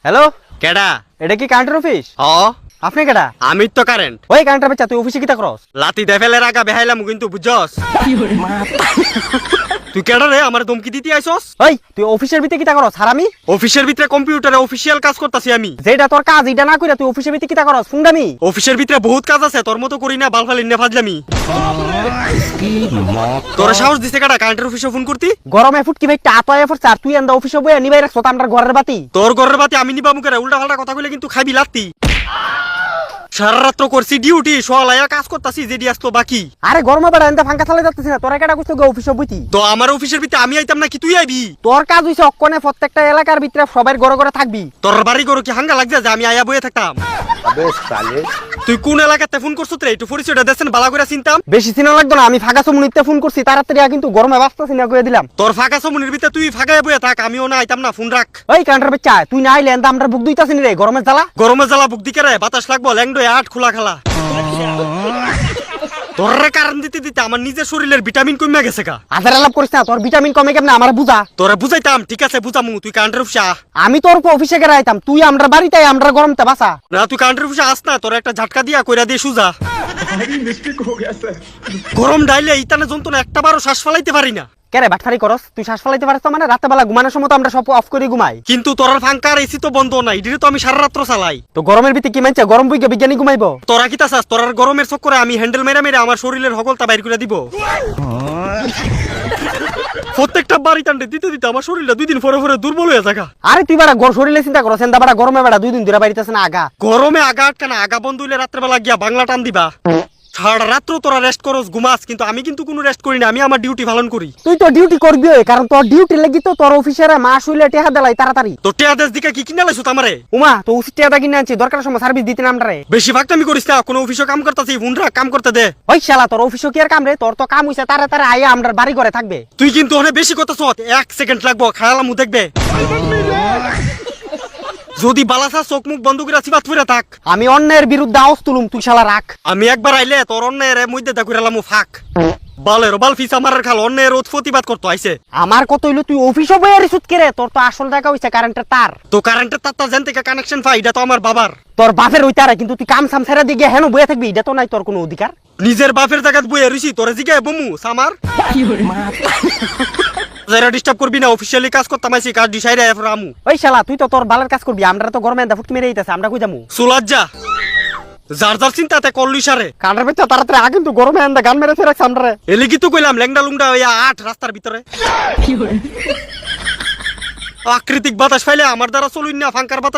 Hello, কেডা? এটা কি কারেন্টের অফিস? হ, আপনি কেডা? আমি তো কারেন্ট। ওই কারেন্টের বাচ্চা, তুই অফিসে কিতা করস? লাতি দে ফেলে রাগা বেহাইলাম কিন্তু বুঝছস। তুই কেডা রে আমার ধমকি দিতে আইছস? ওই তুই অফিসের ভিতরে কিতা করস হারামি? অফিসের ভিতরে কম্পিউটারে অফিসিয়াল কাজ করতাছি আমি। যেটা তোর কাজ এটা না কইরা তুই অফিসের ভিতরে কিতা করস ফুংডামি? অফিসের ভিতরে বহুত কাজ আছে, তোর মতো করি না বালফালিন না ফাজলামি। তোর সাহস দিছে কেডা কারেন্টের অফিসে ফোন করতি? গরমে ফুটকি ভাই টাপায় ফর চার তুই এন্ডা অফিসে বইয়া নিবাই রাখছ তো আমার ঘরের বাতি। তোর ঘরের বাতি আমি নিবা মুখে উল্টা পাল্টা কথা কইলে কিন্তু খাবি লাত্তি। সারা রাত্র করছি ডিউটি, সলায়া কাজ করতাছি যেডি আসতো বাকি। আরে গরমে বেড়া এন্ডা ফাঙ্কা চালাই যাচ্ছে না, তোরা কেডা কইছ গো অফিসে বইতি? তো আমার অফিসের ভিতরে আমি আইতাম না কি তুই আইবি? তোর কাজ হইছে অক্ষণে প্রত্যেকটা এলাকার ভিতরে সবার ঘরে ঘরে থাকবি। তোর বাড়ি গরু কি হাঙ্গা লাগছে যে আমি আয়া বইয়ে থাকতাম? তুই কোন এলাকাতে ফোন করছিস রে? একটু পরিচয়টা দেন বালা করে চিনতাম। বেশি চিনা লাগতো না, আমি ফাঁকা সমুনিতে ফোন করছি তাড়াতাড়ি কিন্তু গরমে বাঁচতাছি না কইয়া দিলাম। তোর ফাঁকা সমুনির ভিতরে তুই ফাঁকায় বইয়ে থাক, আমিও না আইতাম না, ফোন রাখ। ওই কারেন্টের বাচ্চা, তুই না আইলে এন্ডা আমরা বুক দুইতাছি রে গরমে জ্বালা। গরমে জ্বালা বুক দিকে রে বাতাস লাগবো ল্যাংডো আট খোলা খালা। তোর কারণ দিতে দিতে আমার নিজের শরীরের ভিটামিন কমে গেছে কা। আধার আলাপ করিস না, তোর ভিটামিন কমে কেমনে আমার বুঝা। তোরা বুঝাইতাম, ঠিক আছে বুঝামু, তুই কারেন্টের অফিসে আ। আমি তোর অফিসে গেলে আইতাম, তুই আমরা বাড়িতে আমরা গরমতে বাসা। না তুই কারেন্টের অফিসে আস না, তোর একটা ঝাটকা দিয়া কইরা দিয়ে সুজা। গরম ডাইলে ইতানে যন্ত্রণা একটা বারও শ্বাস ফেলাইতে পারি না। কেরে বাটফারি করস? তুই শ্বাস ফেলাইতে পারিস তো? মানে রাতে বেলা ঘুমানোর সময় তো আমরা সব অফ করে ঘুমাই। কিন্তু তোর ফাঙ্কার এসি তো বন্ধ নাই, এদিকে তো আমি সারা রাত্র চালাই। তো গরমের ভিতরে কি মানছে গরম বইকে বিজ্ঞানী ঘুমাইবো? তোরা কি তাছাস? তোর গরমের চক্করে আমি হ্যান্ডেল মেরে মেরে আমার শরীরের হগলতা বাইর করে দিব। প্রত্যেকটা বাড়ি টান্ডে দিতে দিতে আমার শরীরটা 2 দিন পরে পরে দুর্বল হয়ে যাগা। আরে তুই বাড়া শরীরে চিন্তা করস, এন্দা বাড়া গরমে বেড়া 2 দিন ধরে বাড়িতেছে না আগা। গরমে আগা আটকানা, আগা বন্ধ হইলে রাত্রেবেলা গিয়া বাংলা টান দিবা। সারা রাত্র তোরা রেস্ট করস ঘুমাস, কিন্তু আমি কিন্তু কোনো রেস্ট করি না, আমি আমার ডিউটি পালন করি। তুই তো ডিউটি করবি, কারণ তোর ডিউটি লাগি তো তোর অফিসের মাস হইলে টেহা দেলাই তাড়াতাড়ি। তো টেয়াদেশ দিকে কি কিনা লাইছো আমারে? উমা তো উচিত টেহাটা কিনে আনছি, দরকার সময় সার্ভিস দিতে নাম রে। বেশি ফাঁকতামি করিস না, কোনো অফিসে কাম করতেছি ফোন রাখ, কাম করতে দে। ওই শালা তোর অফিসও কি আর কাম রে? তোর তো কাম হইছে তাড়াতাড়ি আইয়া আমরা বাড়ি ঘরে থাকবে। তুই কিন্তু অনেক বেশি কথা শোন, 1 সেকেন্ড লাগবো, খায়ালামু দেখবে। যদি বালাসা চোখ মুখ বন্ধ করে চিবাত ফুরে থাক। আমি অন্যের বিরুদ্ধে আওয়াজ তুলুম, তুই শালা রাখ। আমি একবার আইলে তোর অন্যের মধ্যে দেখুরালামু ফাঁক। বালের বাল ফিস আমার খাল অন্যের রোধ প্রতিবাদ করতে আইছে। আমার কত হইলো তুই অফিসও বইয়া রিসুত কে রে? তোর তো আসল জায়গা হইছে কারেন্টের তার। তো কারেন্টের তারটা যেন থেকে কানেকশন পাই, এটা তো আমার বাবার। তোর বাপের ওই তারে, কিন্তু তুই কাম সাম ছেড়ে দিয়ে হেন বইয়া থাকবি, এটা তো নাই তোর কোনো অধিকার। নিজের বাপের জায়গাত বইয়ে রইছি, তোরে জিগায় বমু সামার। যারা ডিস্টার্ব করবি না, অফিশিয়ালি কাজ করতাম আইছি, কাজ ডিসাইড আইফ রামু। ওই শালা তুই তো তোর বালের কাজ করবি, আমরা তো গরমে ফুটকি মেরে দিতেছে, আমরা কই যামু? সুলাজ্জা যার যার চিন্তাতে করলুই সারে। কানের ভিতরে তাড়াতাড়ি আগে কিন্তু গরমে আন্দা গান মেরেছে রাখছ আমরা রে। এলিগি তো কইলাম ল্যাংডা লুংডা হইয়া 8 রাস্তার ভিতরে। আকৃতিক বাতাস ফাইলে আমার দ্বারা চলুন না, ফাঙ্কার বাতাস